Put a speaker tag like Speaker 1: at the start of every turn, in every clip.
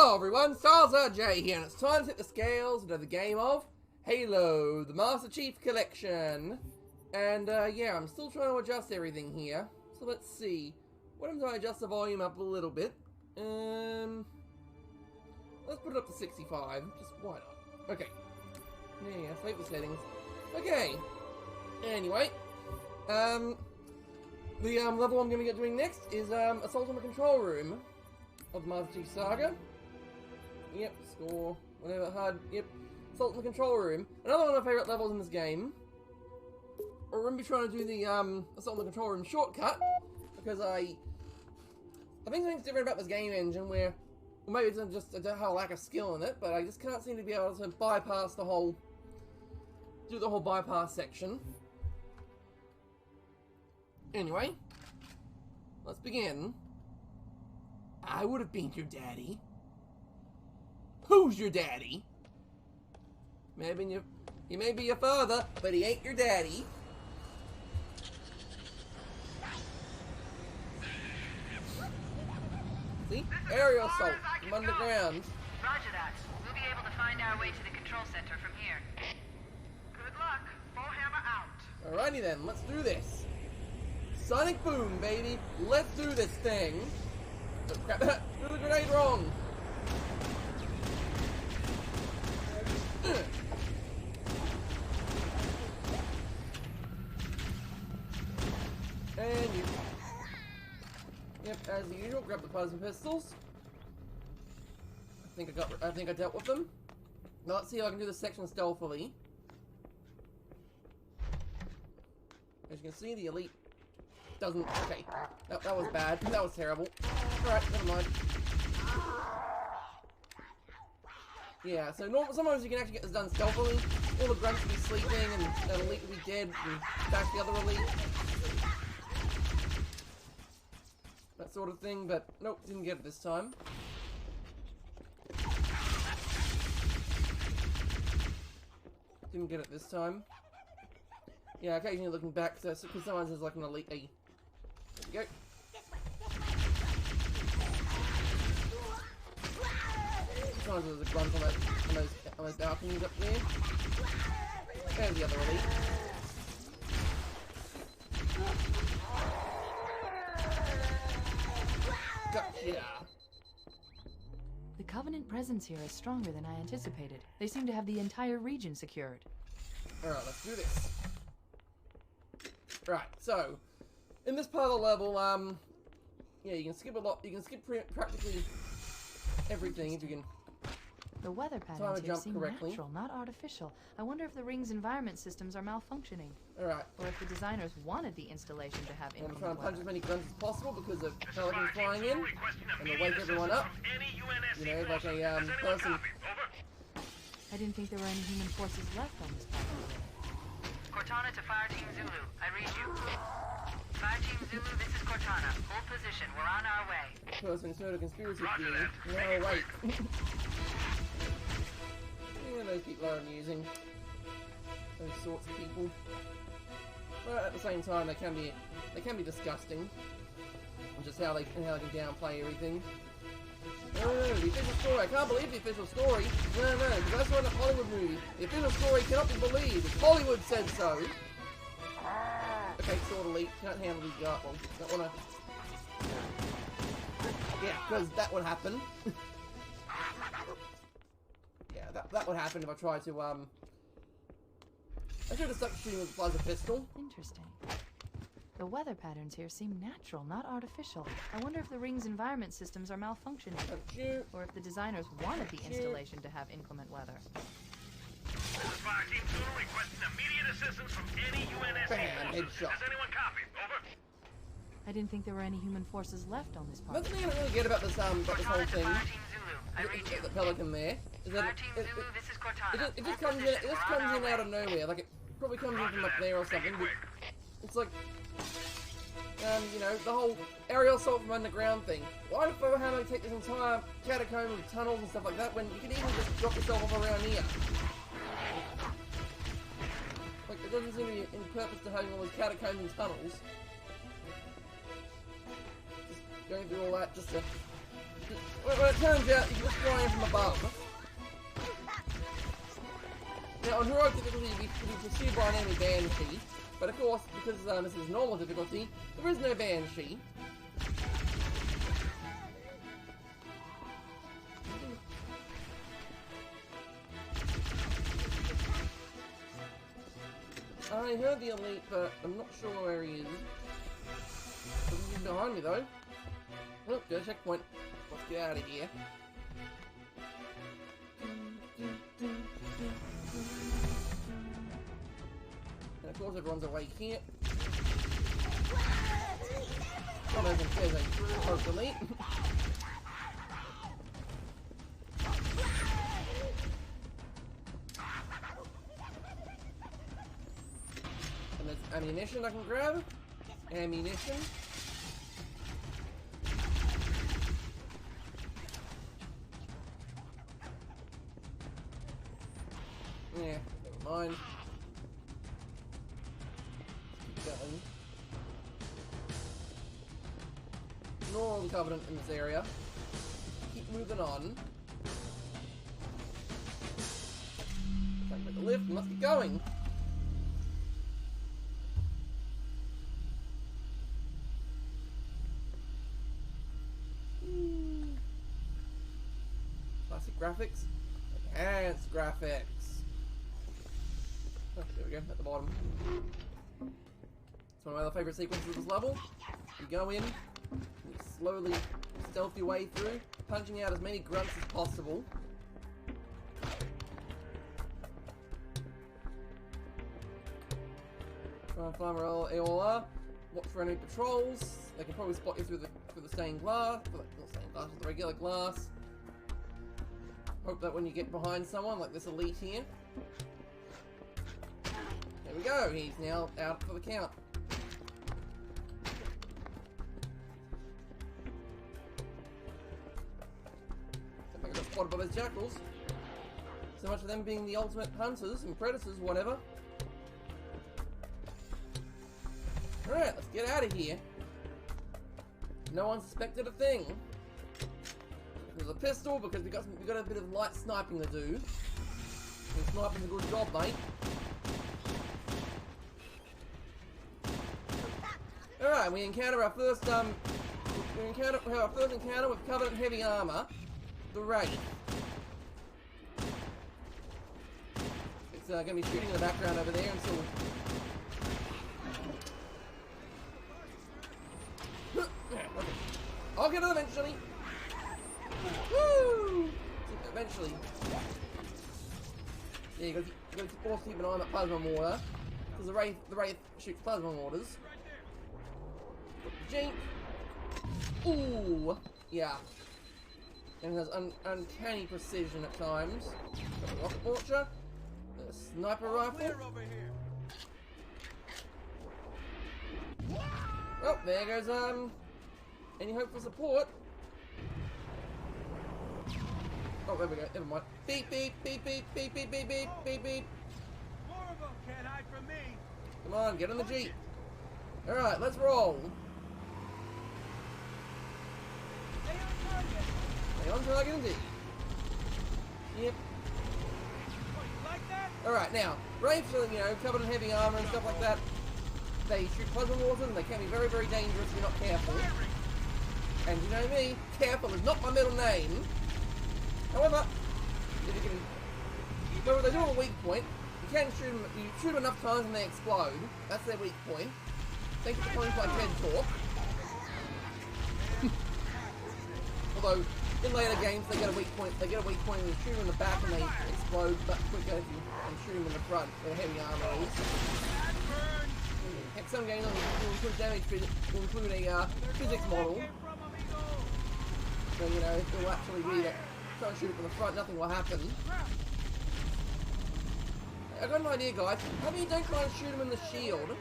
Speaker 1: Hello everyone, Salazar J here, and it's time to hit the scales into the game of Halo, the Master Chief Collection. And yeah, I'm still trying to adjust everything here. So let's see. What if I adjust the volume up a little bit? Let's put it up to 65, just why not? Okay. Yeah, save the settings. Okay. Anyway, the level I'm going to be doing next is Assault on the Control Room of the Master Chief Saga. Yep, score, whatever, hard, yep. Assault in the Control Room. Another one of my favourite levels in this game. We're going to be trying to do the Assault in the Control Room shortcut, because I think something's different about this game engine where, well, maybe it's just I don't have a lack of skill in it, but I just can't seem to be able to bypass the whole, do the whole bypass section. Anyway, let's begin. I would have been your daddy. Who's your daddy? Maybe he may be your father, but he ain't your daddy. See? Aerial assault from underground.
Speaker 2: Roger that. We'll be able to find our way to the control center from here. Good luck. Bullhammer out.
Speaker 1: Alrighty then, let's do this. Sonic boom, baby. Let's do this thing. Oh, crap. Do the grenade wrong. And you. Yep, as usual, grab the plasma pistols. I think I dealt with them. Now let's see if I can do this section stealthily. As you can see, the elite doesn't. Okay, that was bad. That was terrible. All right, never mind. Yeah, so sometimes you can actually get this done stealthily. All the grunts will be sleeping, and the elite will be dead, and back the other elite. That sort of thing, but nope, didn't get it this time. Didn't get it this time. Yeah, occasionally looking back, so because sometimes there's like an elite. There we go. Sometimes there's a grunt on those balconies up there. There's the other elite. Gotcha.
Speaker 3: The Covenant presence here is stronger than I anticipated. They seem to have the entire region secured.
Speaker 1: Alright, let's do this. Right, so in this part of the level, yeah, you can skip a lot. You can skip practically everything if you can.
Speaker 3: The weather patterns here seem natural, not artificial. I wonder if the ring's environment systems are malfunctioning.
Speaker 1: Alright.
Speaker 3: Or if the designers wanted the installation to have inclement
Speaker 1: I'm trying to punch
Speaker 3: weather.
Speaker 1: as many grunts as possible because of pelicans flying in, and they'll wake everyone up. You know, like a person.
Speaker 3: I didn't think there were any human forces left on this planet.
Speaker 2: Cortana to Fire Team Zulu. I read you. Fire Team Zulu, this is Cortana. Hold position. We're on our way.
Speaker 1: Person is a conspiracy theory. No, wait. Yeah, those people are amusing. Those sorts of people. But at the same time, they can be disgusting. Just how they can downplay everything. No, the official story. I can't believe the official story. No, because that's not a Hollywood movie. The official story cannot be believed. If Hollywood said so. Okay, sword elite. Can't handle these guys. Well, don't wanna. Yeah, because that would happen. Yeah, that would happen if I tried to I should have stuck shooting with the plasma pistol.
Speaker 3: Interesting. The weather patterns here seem natural, not artificial. I wonder if the ring's environment systems are malfunctioning. Or if the designers wanted the installation to have inclement weather.
Speaker 4: Fire Team Zulu requesting immediate assistance from any UNSC forces. Does anyone copy? Over.
Speaker 3: I didn't think there were any human forces left on this part.
Speaker 1: That's the thing I don't really get about this whole thing.
Speaker 2: Fire Team Zulu. I read you.
Speaker 1: The pelican there. Is that
Speaker 2: Fire Team Zulu, this is Cortana.
Speaker 1: it just comes in out of nowhere. Like it probably comes in from up there or something. But it's like, you know, the whole aerial assault from underground thing. Why the fuck how do I take this entire catacomb with tunnels and stuff like that when you can even just drop yourself off around here? Like, there doesn't seem to be any purpose to having all those catacombs and tunnels. Just going through all that just to Well, it turns out you can just fly in from above. Now, on heroic difficulty, you can be pursued by an enemy Banshee, but of course, because this is normal difficulty, there is no Banshee. I heard the elite, but I'm not sure where he is. He's behind me, though. Oh, go checkpoint. Let's get out of here. And of course, everyone's awake here. One of them says a close elite. And there's ammunition I can grab. Ammunition. Yeah, never mind. Keep going. Ignore all the Covenant in this area. Keep moving on. Time to the lift and let's get going. Classic graphics. Enhanced graphics. Oh, there we go, at the bottom. It's one of my other favourite sequences of this level. You go in, you slowly stealth your way through, punching out as many grunts as possible. Try and find where AOR. Watch for enemy patrols. They can probably spot you through the stained glass. Not stained glass, the regular glass. Hope that when you get behind someone, like this elite here. There we go, he's now out for the count. I think I got spotted by those jackals. So much for them being the ultimate hunters and predators, whatever. Alright, let's get out of here. No one suspected a thing. There's a pistol because we got a bit of light sniping to do. And sniping's a good job, mate. Alright, we encounter our first encounter with Covenant heavy armor, the Wraith. It's gonna be shooting in the background over there until I'll get it eventually. Woo! Eventually. Yeah, you gotta force keep an eye on that plasma mortar. Because the Wraith shoots plasma mortars. Jeep. Ooh. Yeah. And it has uncanny precision at times. Got a rocket launcher. A sniper rifle. Oh, there goes any hope for support? Oh, there we go. Never mind. Beep, beep, beep, beep, beep, beep, beep, beep, beep, beep.
Speaker 4: More of them can't hide from me.
Speaker 1: Come on, get on the Jeep. Alright, let's roll. Stay on target indeed. Yep. Alright, now, Wraiths are, you know, covered in heavy armor and stuff like that. They shoot plasma water and they can be very, very dangerous if you're not careful. And you know me, careful is not my middle name. However, if you can, whenever they do a weak point, you can shoot them. You shoot them enough times and they explode. That's their weak point. Thank you for points like TED Talk. Although in later games they get a weak point. They get a weak point and you shoot them in the back and they explode much quicker if you shoot them in the front. Where heavy armor is. Heck, some games will include damage. Will include a physics model. So, you know, it will actually be that try and shoot it from the front, nothing will happen. I got an idea, guys. How about you don't try and shoot him in the shield?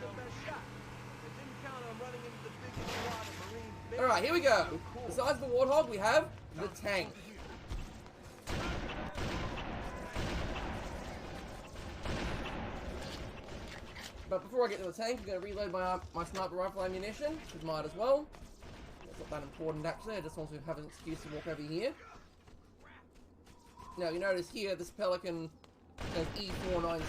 Speaker 1: Alright, here we go. Besides the Warthog, we have the tank. But before I get to the tank, I'm going to reload my sniper rifle ammunition, which might as well. It's not that important, actually. I just want to have an excuse to walk over here. Now, you notice here, this Pelican says E419.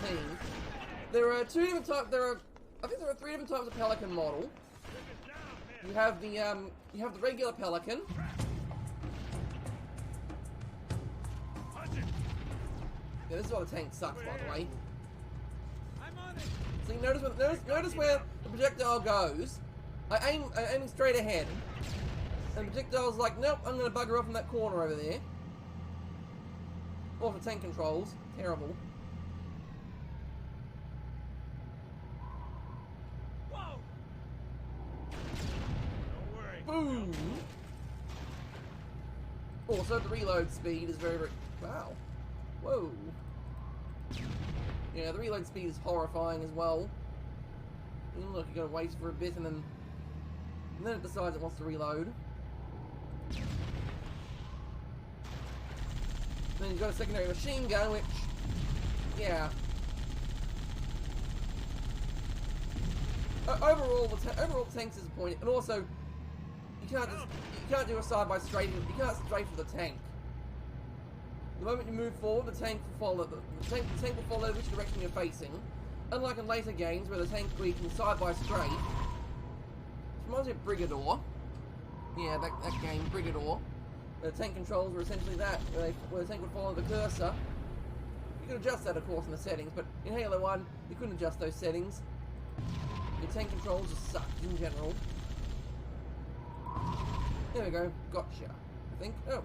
Speaker 1: There are two different types. I think there are 3 different types of Pelican model. You have the regular Pelican. Yeah, this is why the tank sucks, by the way. So you notice where the projectile goes. I'm aiming straight ahead, and the projectile's like, nope, I'm gonna bugger off in that corner over there. Or for tank controls, terrible.
Speaker 4: Whoa! Don't worry.
Speaker 1: Boom! Also, the reload speed is very, very... Wow. Whoa. Yeah, the reload speed is horrifying as well. And look, you gotta wait for a bit and then it decides it wants to reload. Then you've got a secondary machine gun, which, yeah. Overall, the tank's disappointing, and also you can't do a side-by strafe. You can't strafe for the tank. The moment you move forward, the tank will follow. The tank will follow which direction you're facing. Unlike in later games where the tank you can side-by strafe. Which reminds me of Brigador. Yeah, that game, Brigador. The tank controls were essentially that, where the tank would follow the cursor. You could adjust that, of course, in the settings, but in Halo 1, you couldn't adjust those settings. Your tank controls just sucked in general. There we go. Gotcha. I think. Oh.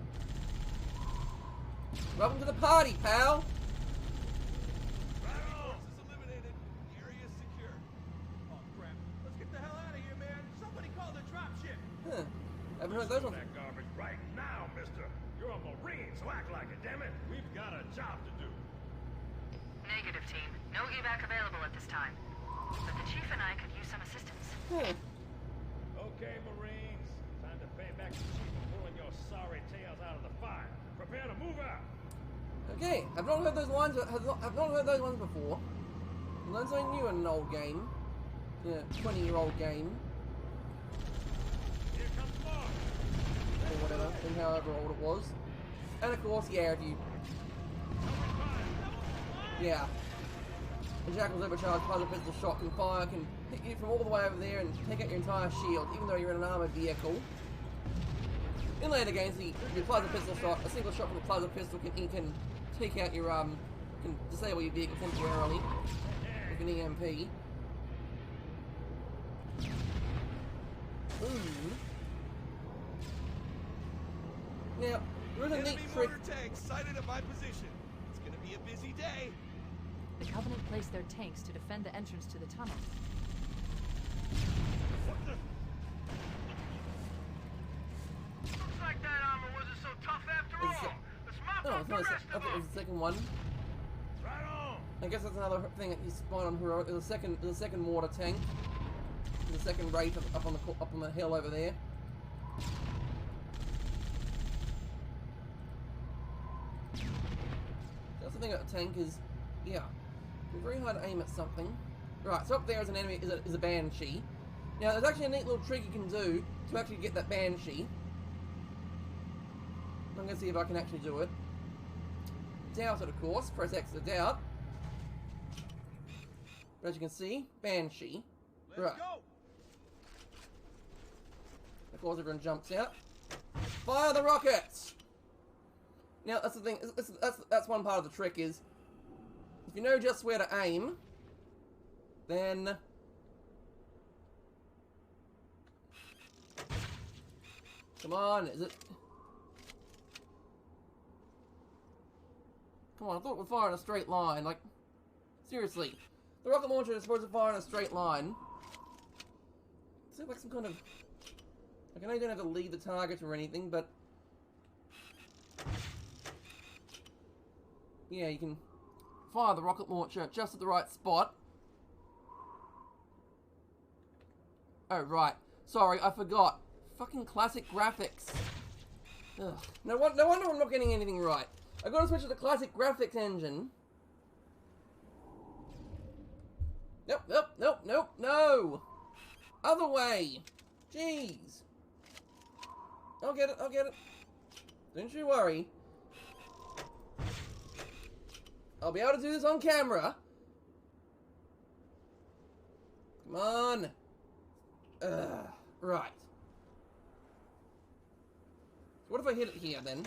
Speaker 1: Welcome to the party, pal!
Speaker 4: Forces eliminated. The area is secure. Oh, crap. Let's get the hell out of here, man. Somebody call the dropship.
Speaker 1: Huh. Haven't heard those ones.
Speaker 4: That garbage right now, mister. You're a Marine, so act like it, damn it. We've got a job to do.
Speaker 2: Negative, team. No evac available at this time. But the Chief and I could use some assistance.
Speaker 1: Huh.
Speaker 4: Okay, Marines. Time to pay back the Chief for pulling your sorry tails out of the fire. Prepare to move out.
Speaker 1: Okay, I've not heard those lines. I've not heard those ones before. I learned something new in an old game. Yeah, 20-year-old game.
Speaker 4: Here comes more.
Speaker 1: Or whatever, and however old it was. And of course, yeah, if you... Yeah. The Jackal's overcharged plasma pistol shot can hit you from all the way over there and take out your entire shield, even though you're in an armoured vehicle. In later games, your plasma pistol shot, a single shot from the plasma pistol can take out your, can disable your vehicle temporarily with an EMP. Ooh. Now, there is a neat trick.
Speaker 5: Motor tanks sighted at my position. It's gonna be a busy day.
Speaker 3: The Covenant placed their tanks to defend the entrance to the tunnel.
Speaker 4: What the?
Speaker 6: Looks like that armor wasn't so tough after all. Let's mop
Speaker 1: No,
Speaker 6: up
Speaker 1: it's
Speaker 6: the
Speaker 1: not
Speaker 6: rest
Speaker 1: I
Speaker 6: of
Speaker 1: thought it was
Speaker 6: them.
Speaker 1: the second one.
Speaker 4: Right on.
Speaker 1: I guess that's another thing that you spawn on Heroic. There's a second water tank. There's a second wraith up on the hill over there. That's the thing about the tank is, yeah, it's very hard to aim at something. Right, so up there is an enemy, is a Banshee. Now, there's actually a neat little trick you can do to actually get that Banshee. I'm going to see if I can actually do it. Doubt it, of course. Press X to doubt. But as you can see, Banshee.
Speaker 5: Let's go.
Speaker 1: Of course, everyone jumps out. Fire the rockets! Now, that's the thing. That's one part of the trick is, if you know just where to aim, then... Come on, is it... Come on, I thought we'd fire in a straight line, like... Seriously. The rocket launcher is supposed to fire in a straight line. Is it like some kind of... Like, I know you don't have to lead the target or anything, but... Yeah, you can fire the rocket launcher just at the right spot. Oh, right. Sorry, I forgot. Fucking classic graphics. Ugh. No wonder I'm not getting anything right. I gotta switch to the classic graphics engine. Nope, no! Other way! Jeez. I'll get it, I'll get it. Don't you worry. I'll be able to do this on camera. Come on. Right. So what if I hit it here, then?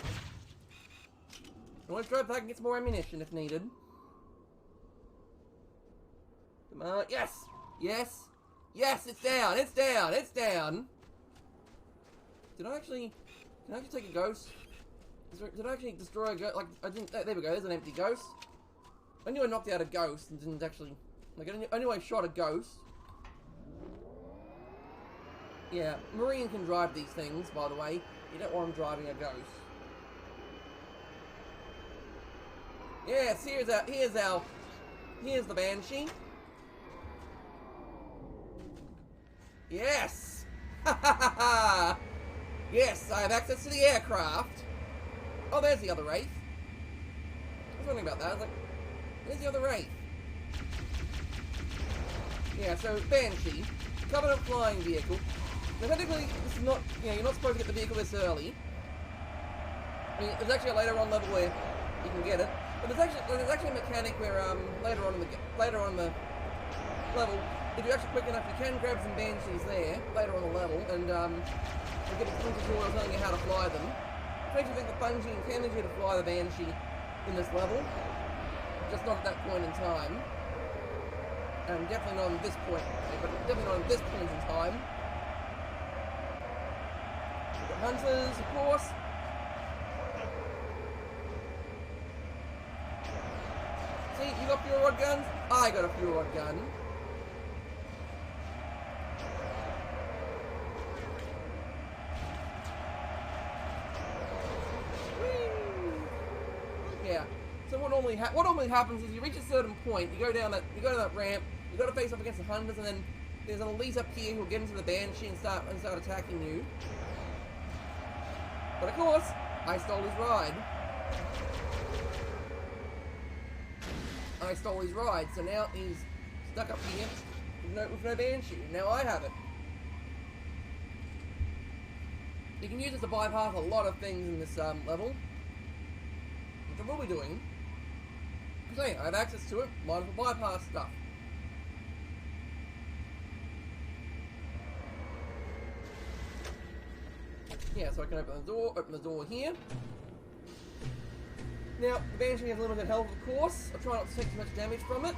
Speaker 1: I want to try back and get some more ammunition if needed. Come on. Yes! Yes! Yes! It's down! It's down! It's down! Did I actually... Can I actually take a ghost? Did I actually destroy a ghost? Like, I didn't... There we go. There's an empty ghost. I knew I knocked out a ghost and didn't actually... Like, I knew I shot a ghost. Yeah, Marine can drive these things, by the way. You don't want him driving a ghost. Yes, here's the Banshee. Yes! Ha ha ha ha! Yes, I have access to the aircraft. Oh, there's the other Wraith. I was wondering about that. I was like, where's the other Wraith? Yeah, so Banshee, Covenant flying vehicle. Now technically, this is not, you know, you're not supposed to get the vehicle this early. I mean, there's actually a later on level where you can get it. But there's actually a mechanic where later on in the level, if you're actually quick enough, you can grab some Banshees there later on the level, and you get a tutorial telling you how to fly them. I actually think the Bungie intended you to fly the Banshee in this level, just not at that point in time, and definitely not at this point. But definitely not at this point in time. We've got hunters, of course. See, you got fuel rod guns? I got a fuel rod gun. Whee! Yeah. So what normally happens is you reach a certain point, you go down that ramp, you got to face off against the hunters, and then there's an elite up here who'll get into the Banshee and start attacking you. But of course, I stole his ride. So now he's stuck up here with no Banshee. Now I have it. You can use it to bypass a lot of things in this level, which I will be doing. Because hey, I have access to it, might as well bypass stuff. Yeah, so I can open the door here. Now, the Banshee has limited health, of course. I'll try not to take too much damage from it.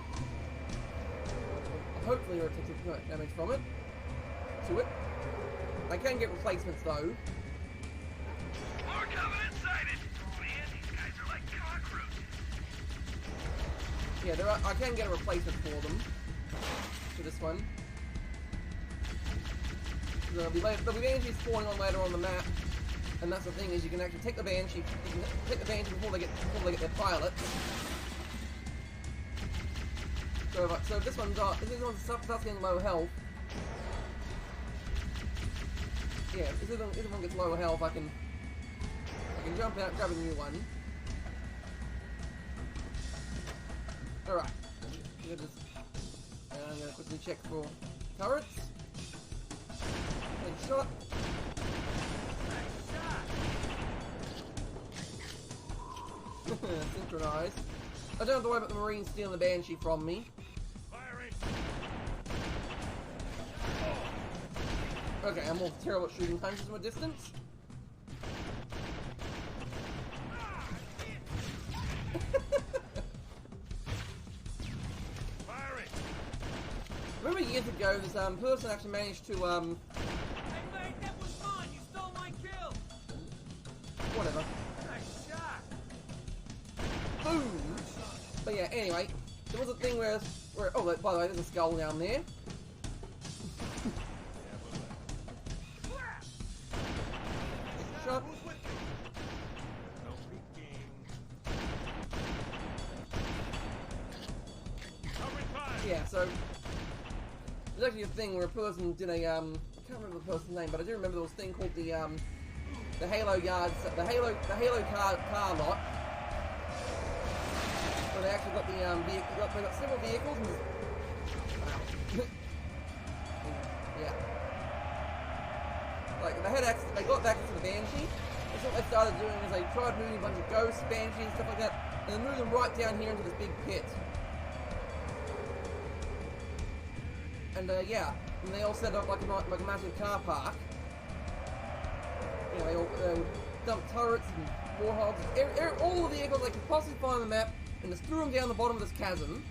Speaker 1: Hopefully I won't take too much damage from it. I can get replacements, though.
Speaker 4: More Covenant sighted! Man, these guys are like cockroaches.
Speaker 1: Yeah, I can get a replacement for them. For this one. There'll be Banshees spawning on later on the map. And that's the thing, is you can actually take the Banshee, before they get their pilots. So if this one starts getting low health, yeah, if this one gets lower health, I can jump out, grab a new one. All right, I'm gonna quickly check for turrets. Take a shot. Synchronized. I don't have to worry about the Marines stealing the Banshee from me.
Speaker 4: Firing.
Speaker 1: Okay, I'm more terrible at shooting punches from a distance.
Speaker 4: Firing.
Speaker 1: Remember years ago, this person actually managed to
Speaker 6: Hey mate, that was mine. You stole my kill.
Speaker 1: whatever.
Speaker 6: Nice shot.
Speaker 1: Boom! But yeah, anyway, there was a thing where oh, by the way, there's a skull down there. Shot. Yeah, so there's actually a thing where a person did a I can't remember the person's name, but I do remember there was a thing called the Halo Yard, the Halo car lot. So they actually got the they got several vehicles and wow. Yeah. like they got access to the Banshee. That's what they started doing is they tried moving a bunch of ghosts, Banshees, stuff like that, and then moved them right down here into this big pit. And yeah, and they all set up like a massive car park. You know, they all dumped turrets and warthogs, all the vehicles they could possibly find on the map, and just threw them down the bottom of this chasm.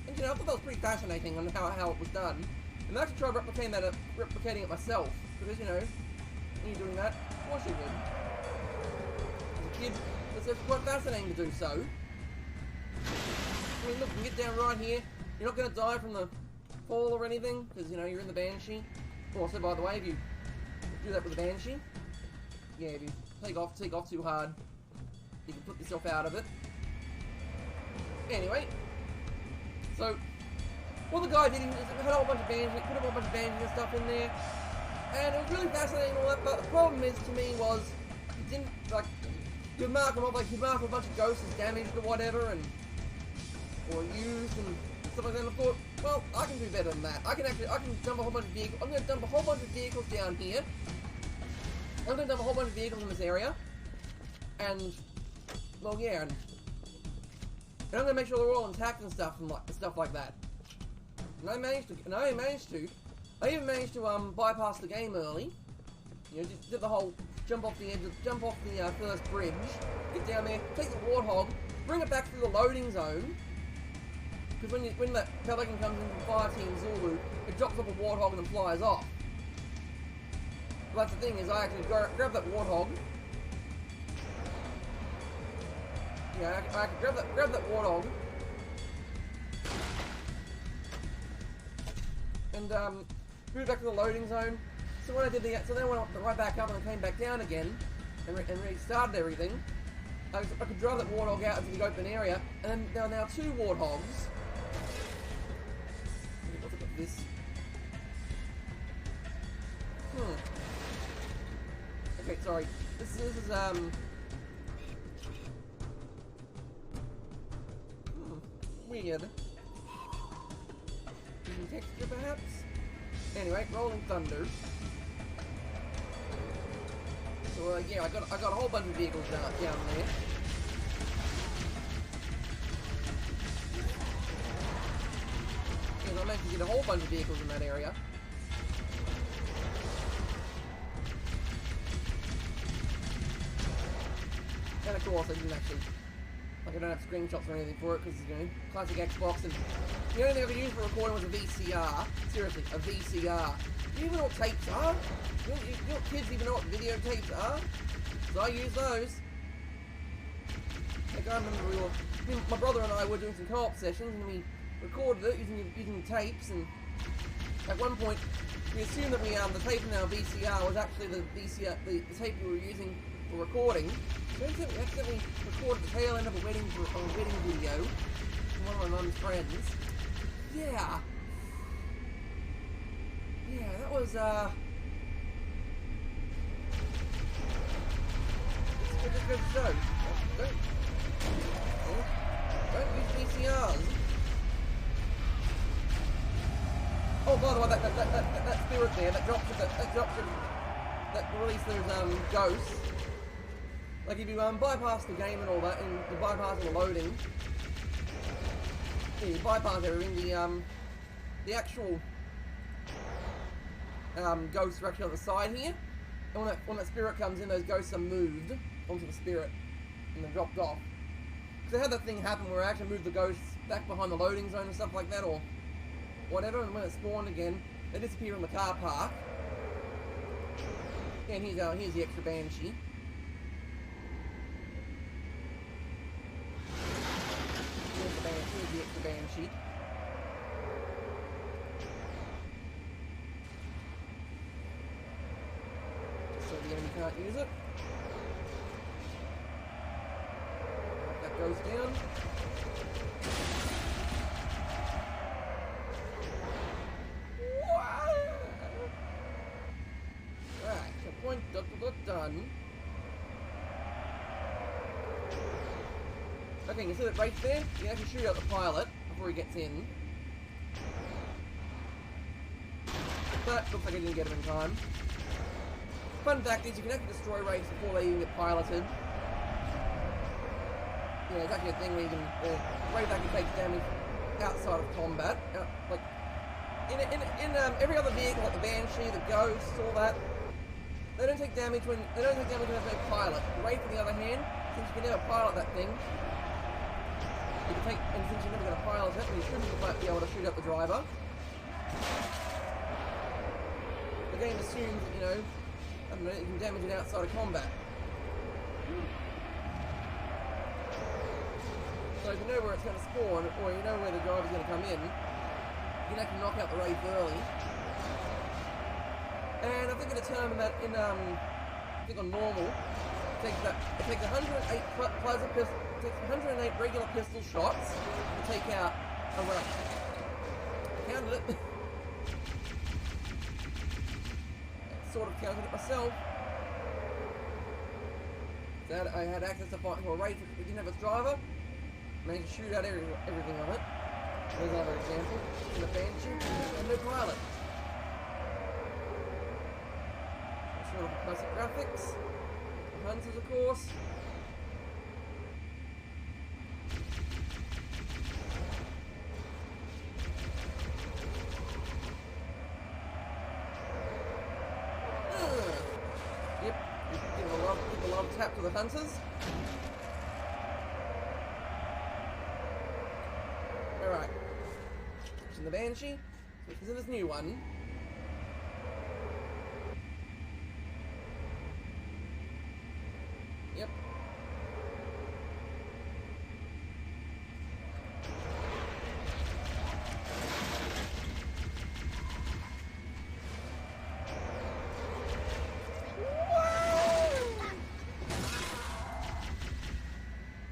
Speaker 1: And you know, I thought that was pretty fascinating on how it was done. And I actually tried replicating it myself, because you know, when you're doing that, of course you would. As a kid, it's quite fascinating to do so. I mean, look, you can get down right here. You're not going to die from the fall or anything, because you know you're in the Banshee. Also, by the way, if you do that with the Banshee, yeah, if you take off too hard, you can put yourself out of it. Anyway, so what the guy did, he had a whole bunch of Banshees, put a whole bunch of Banshees and stuff in there, and it was really fascinating and all that. But the problem is, to me, was he didn't like you'd mark them off, like you'd mark a bunch of ghosts as damaged or whatever, or used and stuff like that. And I thought, well, I can do better than that. I can dump a whole bunch of vehicles. I'm going to dump a whole bunch of vehicles down here. I'm going to dump a whole bunch of vehicles in this area, and well, yeah, and I'm going to make sure they're all intact and stuff like that. And I even managed to bypass the game early. You know, just did the whole jump off the first bridge, get down there, take the Warthog, bring it back through the loading zone. Because when that Pelican comes in from Fire Team Zulu, it drops off a Warthog and then flies off. But that's the thing, is I actually grab that Warthog. Yeah, I can grab that Warthog. And move back to the loading zone. So when I did so then I went right back up and I came back down again and restarted everything. I could drive that Warthog out into the open area, and then there are now two Warthogs. Let's look at this. Okay, sorry. This is weird. Using texture, perhaps? Anyway, Rolling Thunder. So yeah, I got a whole bunch of vehicles down there. And I managed to get a whole bunch of vehicles in that area. And of course, I didn't actually, like, I don't have screenshots or anything for it because, you know, classic Xbox, and the only thing I could use for recording was a VCR. Seriously, a VCR. Do you even know what tapes are? You kids even know what videotapes are? So I use those. Like, I remember my brother and I were doing some co-op sessions, and we recorded it using tapes, and at one point we assumed that the tape in our VCR was actually the tape we were using for recording. So we accidentally recorded the tail end of a wedding video from one of my mum's friends. Yeah. Yeah, that was just goes to show. Don't use VCRs. Oh, by the way, that spirit there, that released those ghosts. Like if you bypass the game and all that, and you bypass the loading, yeah, you bypass everything. The actual ghosts are actually on the side here, and when that spirit comes in, those ghosts are moved onto the spirit and they're dropped off. Because I had that thing happen where I actually moved the ghosts back behind the loading zone and stuff like that, or whatever, and when it spawned again, they disappear in the car park. And here's the extra Banshee. Here's the extra Banshee. So the enemy can't use it. That goes down. Right, so point done. Okay, you see that right there? You can actually shoot out the pilot before he gets in. but looks like I didn't get them in time. Fun fact is you can actually destroy Wraiths before they even get piloted. Yeah, it's actually a thing where you can... Wraith actually takes damage outside of combat. Like, in every other vehicle, like the Banshee, the Ghost, all that, they don't take damage when there's no pilot. Wraith, on the other hand, since you can never pilot that thing, you can take, and since you're never going to pilot it, you shouldn't be able to shoot up the driver. The game assumes that, you know, I don't know, you can damage it outside of combat. So if you know where it's going to spawn, or you know where the driver's going to come in, you can actually knock out the Wraith early. And I think I determined that in, I think on normal, it takes 108 plasma pistol, it takes 108 regular pistol shots to take out a Wraith. I counted it. Sort of counted it myself. So I had access to fight for a Wraith if we didn't have its driver. Managed to shoot out everything on it. There's another example. In the Banshee, and no pilot. Sort of classic graphics. Hunters, of course. Yep, people love tap to the hunters. Alright. In the Banshee, which is in this new one. Yep.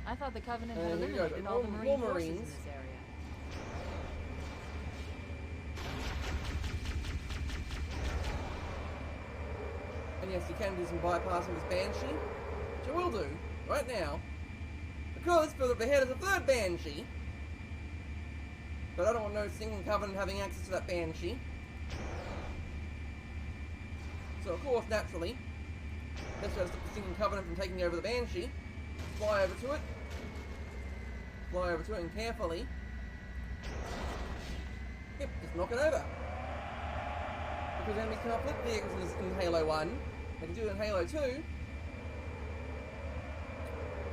Speaker 3: I thought the Covenant had
Speaker 1: Here we go.
Speaker 3: eliminated all the Marine forces in this area.
Speaker 1: And yes, you can do some bypassing with Banshee, which I will do right now, because for the head is a third Banshee, but I don't want no single Covenant having access to that Banshee. So of course, naturally, let's just stop the single Covenant from taking over the Banshee. Fly over to it, and carefully, yep, just knock it over. Because enemies can't flip vehicles in Halo 1, they can do it in Halo 2.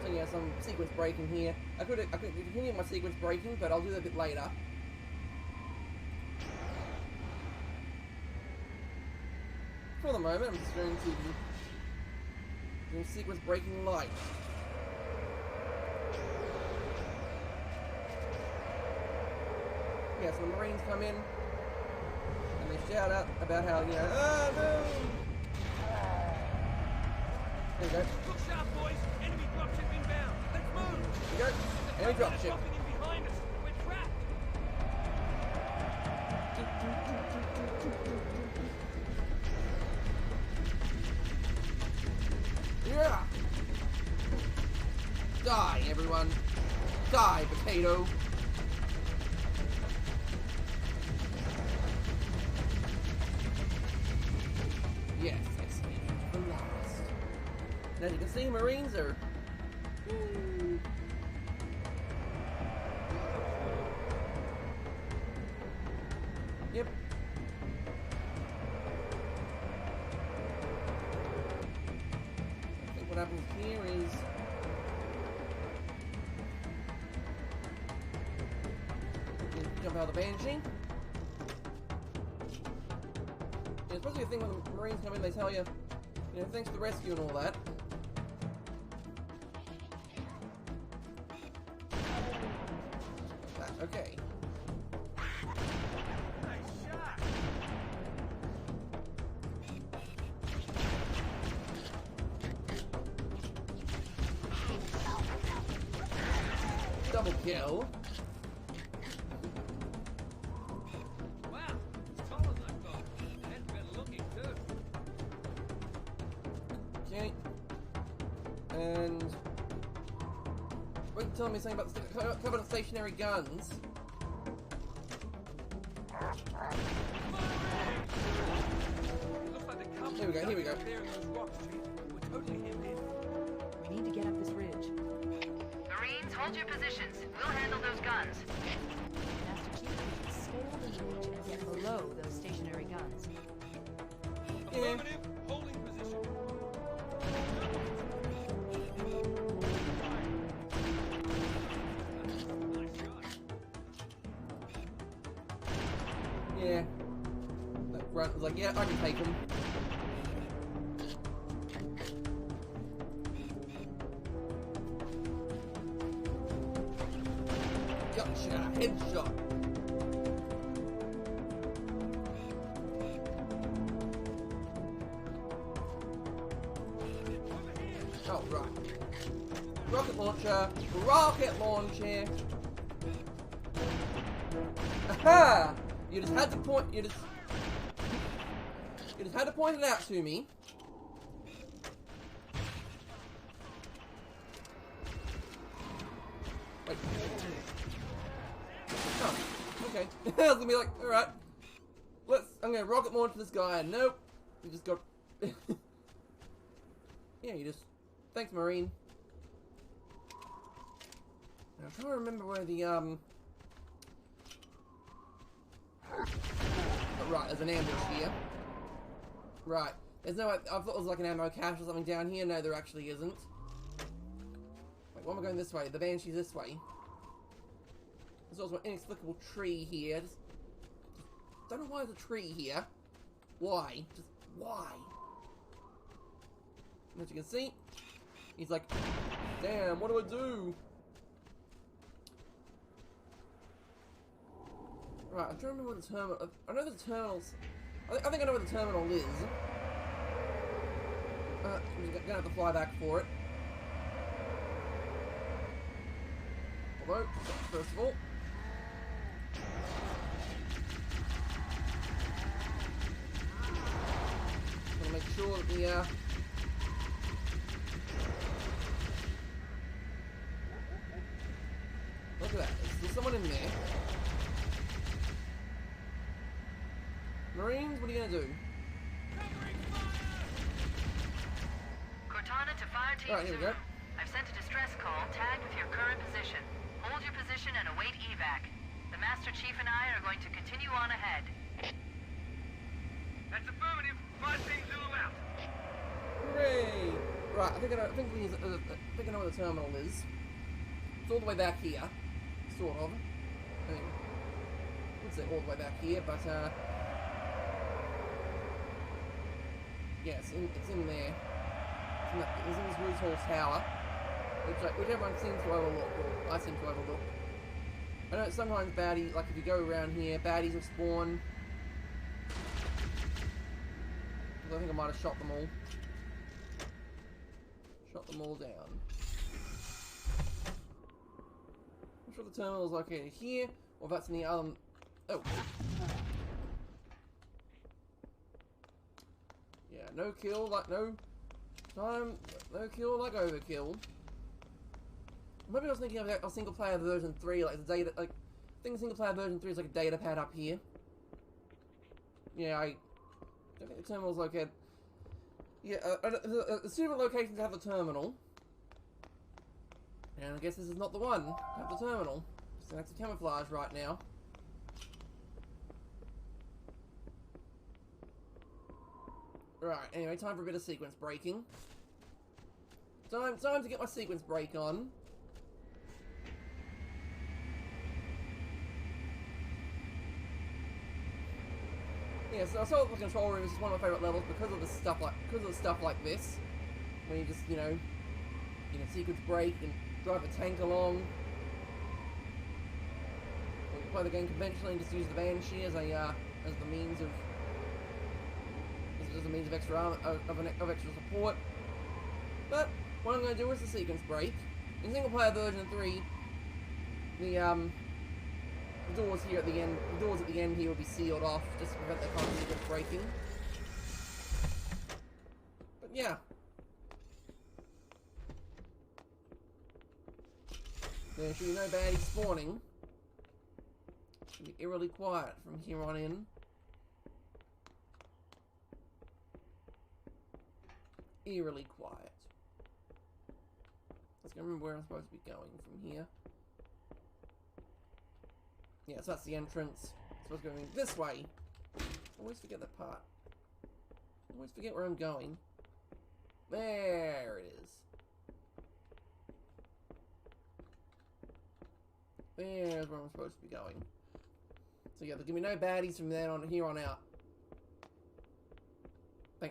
Speaker 1: So yeah, some sequence breaking here. I could continue my sequence breaking, but I'll do that a bit later. For the moment, I'm just going to do sequence breaking light. Yeah, so the Marines come in, and they shout out about how, you know, ah, no! There you go.
Speaker 5: Look sharp, boys. Enemy dropship inbound. Let's move.
Speaker 1: There you go. Enemy dropship.
Speaker 5: Dropping in behind us. We're trapped.
Speaker 1: Yeah! Die, everyone. Die, potato. Yes, I saved the last. And as you can see, Marines are... Yep. I think what happens here is... jump out of the Banshee. Yeah, it's supposed to be a thing when the Marines come in, they tell you, you know, thanks for the rescue and all that. Okay.
Speaker 5: Nice shot.
Speaker 1: Double kill.
Speaker 5: Wow, as tall as I thought. And better looking too.
Speaker 1: Okay. And... wait, tell me something about the Covenant stationary guns. Here we go, here we go.
Speaker 5: There in those rocks, Chief. We're totally hemmed in.
Speaker 3: We need to get up this ridge.
Speaker 2: Marines, hold your positions. We'll handle those guns.
Speaker 3: Master Chief, we should stay on the ridge and get below those stationary guns.
Speaker 5: Affirmative. Holding position. Nice shot.
Speaker 1: Yeah. That grunt was like, yeah, I can take him. Gotcha, headshot. Oh, right. Rocket launcher. Rocket launcher. Aha! You just had to point. You just had to point it out to me. Wait. Oh, okay. I was gonna be like, all right. I'm gonna rocket launch this guy. Nope. You just got. Yeah, you just. Thanks, Marine. Now, I'm trying to remember where the Oh, right, there's an ambush here. Right. There's no. I thought it was like an ammo cache or something down here. No, there actually isn't. Wait, why am I going this way? The Banshee's this way. There's also an inexplicable tree here. Just don't know why there's a tree here. Why? Just why? And as you can see, he's like, damn, what do I do? Right, I'm trying to remember where the terminal. I know the terminals. I think I know where the terminal is. I'm just gonna have to fly back for it. Although, first of all. Gonna make sure that the look at that. There's someone in there. Marines, what are you gonna do?
Speaker 2: Cortana to fire team
Speaker 1: Alright, here we
Speaker 2: Zulu.
Speaker 1: go.
Speaker 2: I've sent a distress call tagged with your current position. Hold your position and await evac. The Master Chief and I are going to continue on ahead.
Speaker 6: That's affirmative. Fire team Zulu out.
Speaker 1: Hooray! Right, I think I know where the terminal is. It's all the way back here, sort of. I mean, I would say all the way back here, but yeah, it's in there. It's in this Roos Hall tower, which everyone seems to overlook, or I seem to overlook. I know sometimes baddies, like if you go around here, baddies will spawn. I think I might have shot them all. Shot them all down. I'm sure the terminal is located here, or if that's in the other. Oh. Yeah, no kill, like no time, no kill, like overkill. Maybe I was thinking of a single player version 3, like the data, like I think the single player version 3 is like a data pad up here. Yeah, I don't think the terminal's located. Yeah, assume locations have the terminal. And I guess this is not the one to have the terminal. So that's a camouflage right now. Right, anyway, time for a bit of sequence breaking. Time to get my sequence break on. Yeah, so I saw the control room is one of my favorite levels because of the stuff like this, where you just sequence break and drive a tank along. Or you can play the game conventionally and just use the Banshee as a means of extra extra support. But what I'm going to do is the sequence break. In single player version 3, the doors here at the end, the doors at the end here will be sealed off just to prevent the kind of sequence breaking. But yeah. There should be no baddies spawning. Should be eerily quiet from here on in. eerily quiet. Let's go remember where I'm supposed to be going from here. Yeah, so that's the entrance. Supposed to be going this way. I always forget that part. I always forget where I'm going. There it is. There's where I'm supposed to be going. So yeah, there's gonna be no baddies from then on here on out.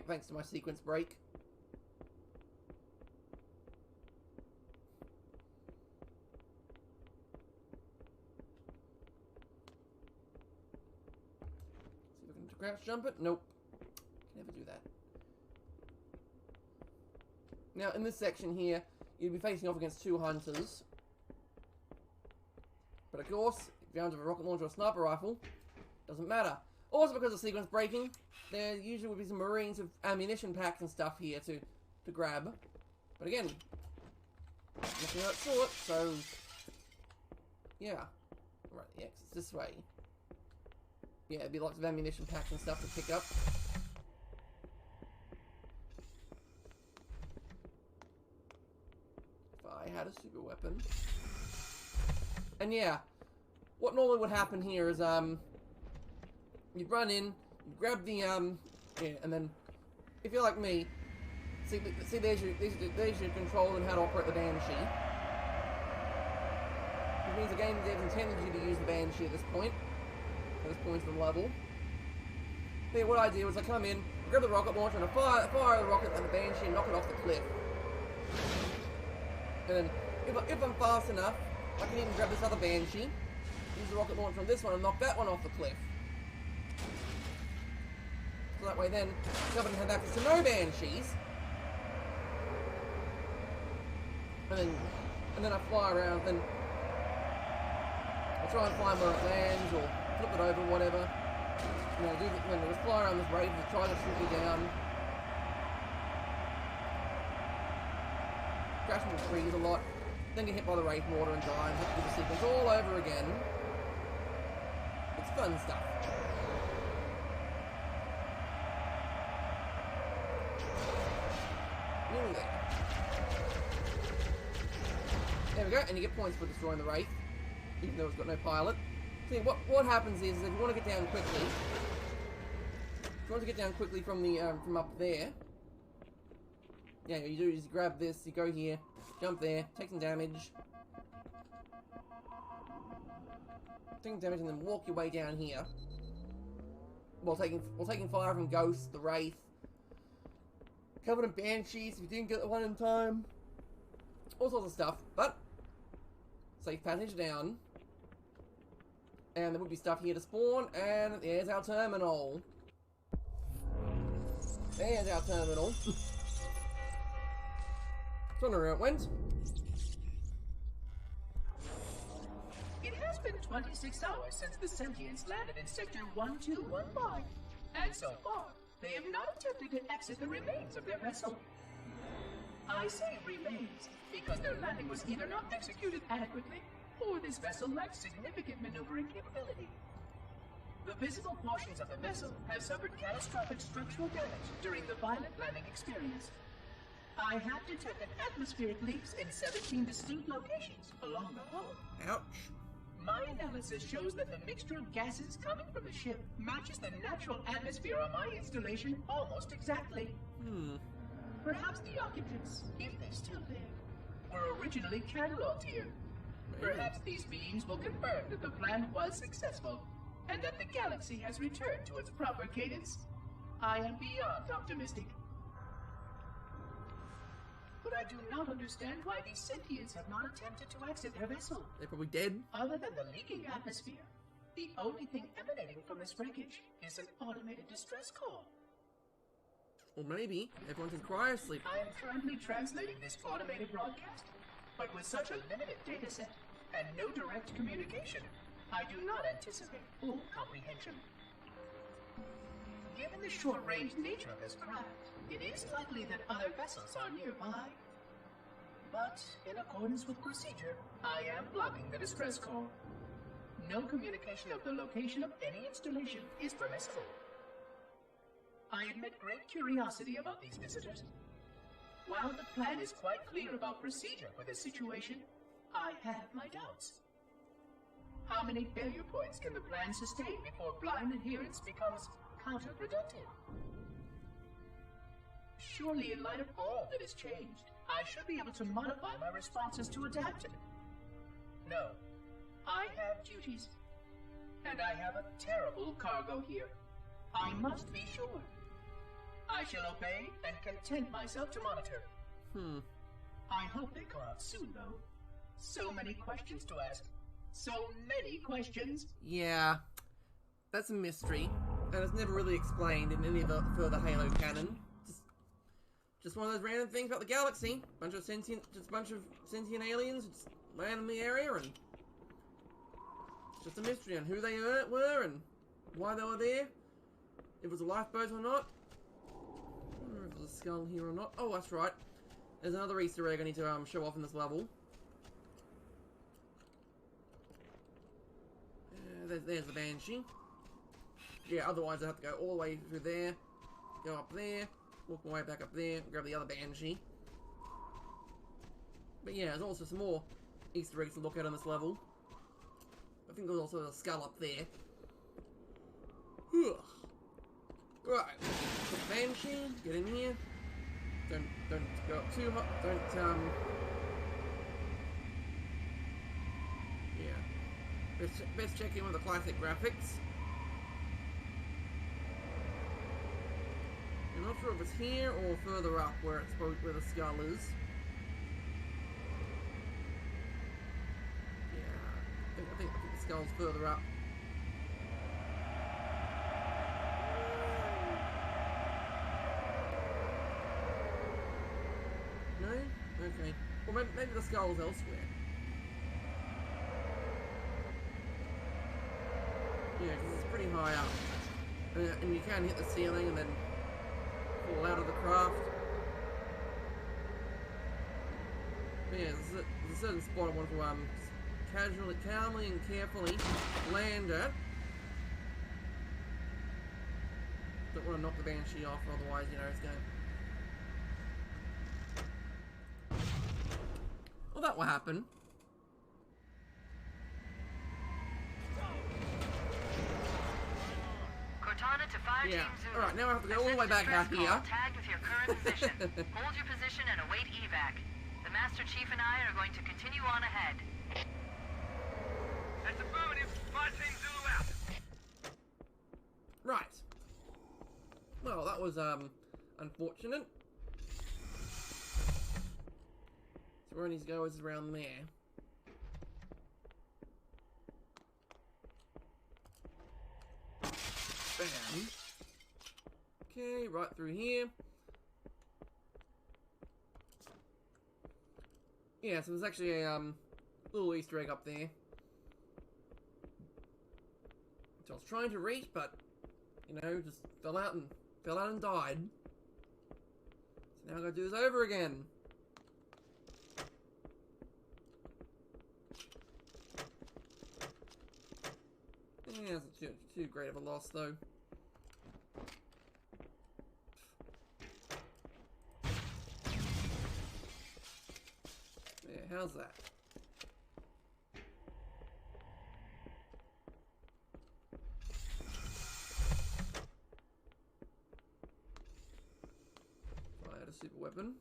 Speaker 1: Thanks to my sequence break. See if I can crouch jump it. Nope. Can never do that. Now in this section here, you'll be facing off against 2 hunters. But of course, if you have a rocket launcher or sniper rifle, doesn't matter. Also because of sequence breaking, there usually would be some marines with ammunition packs and stuff here to grab. But again, nothing of that sort, so yeah. Right, the exit's this way. Yeah, there'd be lots of ammunition packs and stuff to pick up. If I had a super weapon. And yeah, what normally would happen here is, you'd run in, you'd grab the, yeah, and then, if you're like me, see there's your control and how to operate the Banshee. Which means the game devs intended you to use the Banshee at this point of the level. But yeah, what I did was I come in, grab the rocket launcher, and I fire the rocket and the Banshee and knock it off the cliff. And then, if I'm fast enough, I can even grab this other Banshee, use the rocket launcher on this one and knock that one off the cliff. So that way then, nobody has access to no Banshees. And then I fly around, then I try and fly where it lands, or flip it over, whatever. You know, then I just fly around this wraith and try to shoot me down. Crash into trees a lot. Then get hit by the wraith mortar and die, and have to do the sequence all over again. It's fun stuff. Nearly there. There we go, and you get points for destroying the wraith, even though it's got no pilot. See, what happens is, if you want to get down quickly, from the from up there, yeah, you do is you grab this, you go here, jump there, take some damage, and then walk your way down here. While taking fire from ghosts, the wraith, covered in banshees if you didn't get the one in time, all sorts of stuff. But safe passage down, and there would be stuff here to spawn. And there's our terminal. There's our terminal. Don't know where it went.
Speaker 7: It has been 26 hours since the Sentients landed in Sector 1215, and so far, they have not attempted to exit the remains of their vessel. I say remains because their landing was either not executed adequately, or this vessel lacks significant maneuvering capability. The visible portions of the vessel have suffered catastrophic structural damage during the violent landing experience. I have detected atmospheric leaks in 17 distinct locations along the hull.
Speaker 1: Ouch.
Speaker 7: My analysis shows that the mixture of gases coming from the ship matches the natural atmosphere on my installation almost exactly. Perhaps the occupants, if they're still there, were originally cataloged here. Perhaps these beings will confirm that the plan was successful, and that the galaxy has returned to its proper cadence. I am beyond optimistic. But I do not understand why these sentients have not attempted to exit their vessel.
Speaker 1: They're probably dead.
Speaker 7: Other than the leaking atmosphere, the only thing emanating from this wreckage is an automated distress call.
Speaker 1: Or maybe everyone's in cryosleep.
Speaker 7: I am currently translating this automated broadcast, but with such a limited dataset and no direct communication, I do not anticipate full comprehension. Given the short-range nature of this craft, it is likely that other vessels are nearby. But, in accordance with procedure, I am blocking the distress call. No communication of the location of any installation is permissible. I admit great curiosity about these visitors. While the plan is quite clear about procedure for this situation, I have my doubts. How many failure points can the plan sustain before blind adherence becomes counterproductive? Surely, in light of all that has changed, I should be able to modify my responses to adapt to it. No, I have duties. And I have a terrible cargo here. I must be sure. I shall obey and content myself to monitor. I hope they come out soon, though. So many questions to ask. So many questions.
Speaker 1: Yeah, that's a mystery, and it's never really explained in any of the further Halo canon. Just one of those random things about the galaxy. Bunch of sentient aliens just land in the area, and just a mystery on who they were and why they were there. If it was a lifeboat or not. I don't know if there's a skull here or not. Oh, that's right. There's another Easter egg I need to show off in this level. There's the Banshee. Yeah, otherwise I have to go all the way through there, go up there, walk my way back up there, grab the other Banshee. But yeah, there's also some more Easter eggs to look at on this level. I think there's also a skull up there. Right, put the Banshee, get in here. Don't go up too hot. Yeah. Best check in with the classic graphics. I'm not sure if it's here or further up where the skull is. Yeah, I think the skull's further up. No? Okay. Well, maybe the skull's elsewhere. Yeah, because it's pretty high up. And you can hit the ceiling and then fall out of the craft. But yeah, there's a certain spot I want to calmly and carefully land at. Don't want to knock the Banshee off, otherwise, you know, it's going to... Well, that will happen.
Speaker 2: Cortana to Fire Team Zulu.
Speaker 1: Alright, now I have to go all the way back out here.
Speaker 2: Tagged with your current position. Hold your position and await evac. The Master Chief and I are going to continue on ahead.
Speaker 6: That's affirmative. Fire Team Zulu out.
Speaker 1: Right. Well, that was, unfortunate. So where I need to go is around there. Bam. Okay, right through here. Yeah, so there's actually a little Easter egg up there. Which I was trying to reach, but you know, just fell out and died. So now I gotta do this over again. Yeah, it's too great of a loss, though. Yeah, how's that? Fire a super weapon.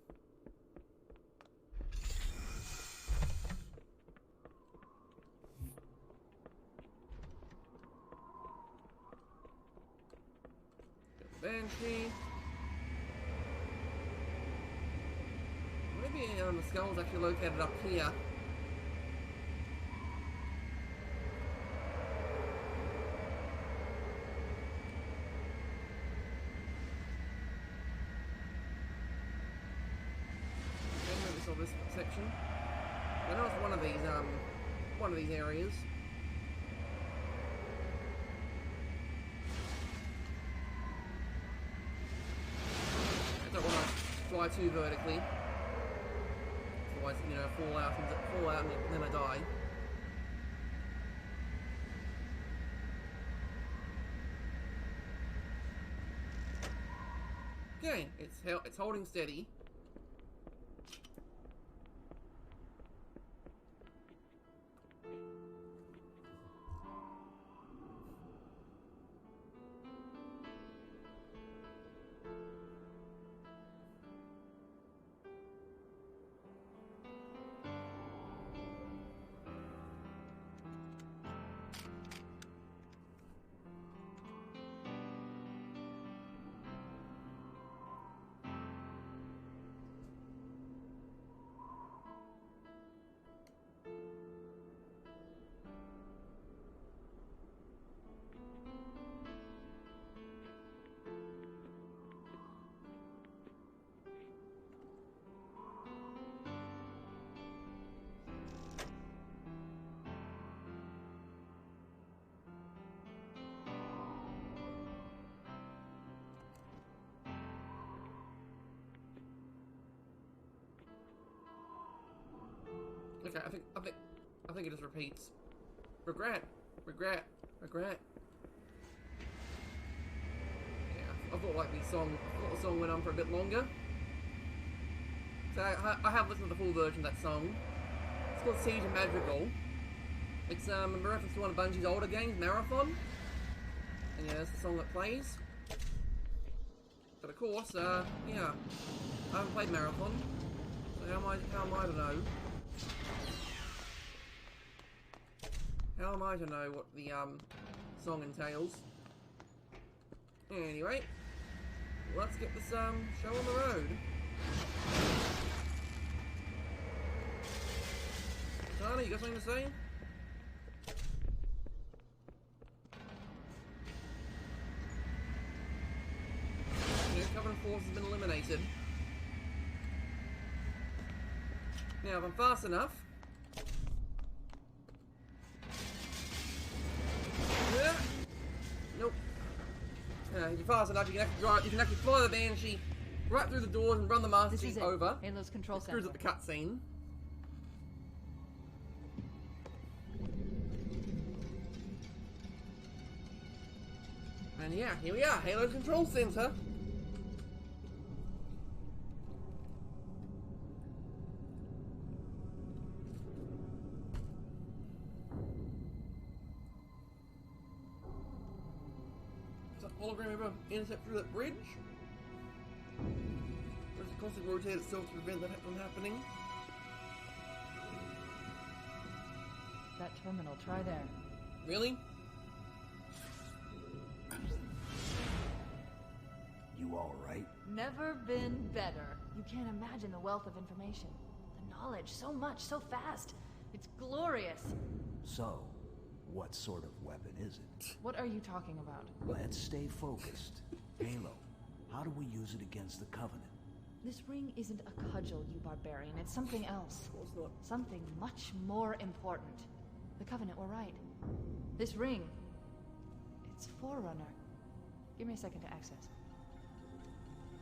Speaker 1: Banshee. Maybe the skull's actually located up here. Okay, maybe saw this section. I know it's one of these areas. Fly too vertically, otherwise, you know, fall out and then I die. Okay, it's holding steady. Okay, I think it just repeats. Regret, regret, regret. Yeah, I thought like the song went on for a bit longer. So I have listened to the full version of that song. It's called Siege of Madrigal. It's a reference to one of Bungie's older games, Marathon. And yeah, that's the song that plays. But of course, yeah, I haven't played Marathon. So how am I to know? How am I to know what the song entails? Anyway, let's get this show on the road. Tana, you got something to say? Covenant force has been eliminated. Now, if I'm fast enough. Yeah. Nope. If you're fast enough, you can actually fly the Banshee right through the doors and run the Master Chief over.
Speaker 3: Halo's control center.
Speaker 1: Screws up the cutscene. And yeah, here we are, Halo's control center. Hologram ever intercept through that bridge? Or does it constantly rotate itself to prevent that from happening?
Speaker 3: That terminal, try there.
Speaker 1: Really?
Speaker 8: You alright?
Speaker 3: Never been better. You can't imagine the wealth of information. The knowledge, so much, so fast. It's glorious.
Speaker 8: So, what sort of weapon is it?
Speaker 3: What are you talking about?
Speaker 8: Let's stay focused. Halo, how do we use it against the Covenant?
Speaker 3: This ring isn't a cudgel, you barbarian. It's something else.
Speaker 1: Of course not.
Speaker 3: Something much more important. The Covenant were right. This ring, it's Forerunner. Give me a second to access.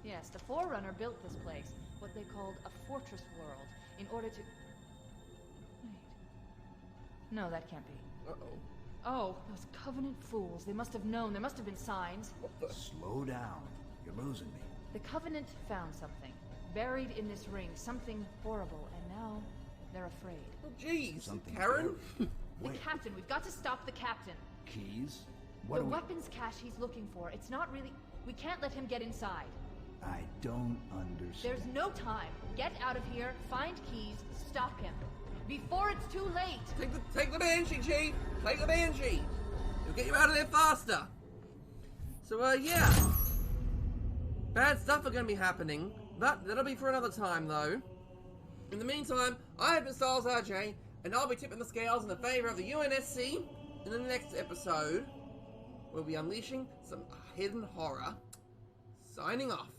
Speaker 3: Yes, the Forerunner built this place, what they called a fortress world, in order to... Wait. No, that can't be.
Speaker 1: Uh-oh.
Speaker 3: Oh, those Covenant fools. They must have known. There must have been signs.
Speaker 1: What the?
Speaker 8: Slow down. You're losing me.
Speaker 3: The Covenant found something. Buried in this ring. Something horrible. And now, they're afraid.
Speaker 1: Oh, jeez.
Speaker 8: Something
Speaker 1: Karen?
Speaker 3: The
Speaker 8: Wait,
Speaker 3: captain. We've got to stop the captain.
Speaker 8: keys? What
Speaker 3: The
Speaker 8: do we...
Speaker 3: weapons cache he's looking for. It's not really... We can't let him get inside.
Speaker 8: I don't understand.
Speaker 3: There's no time. Get out of here. Find keys. Stop him. Before it's too late.
Speaker 1: Take the Banshee, Chief! Take the Banshee! It'll get you out of there faster! So, yeah. Bad stuff are gonna be happening. That'll be for another time, though. In the meantime, I have been Styles RJ, and I'll be tipping the scales in the favour of the UNSC in the next episode. We'll be unleashing some hidden horror. Signing off.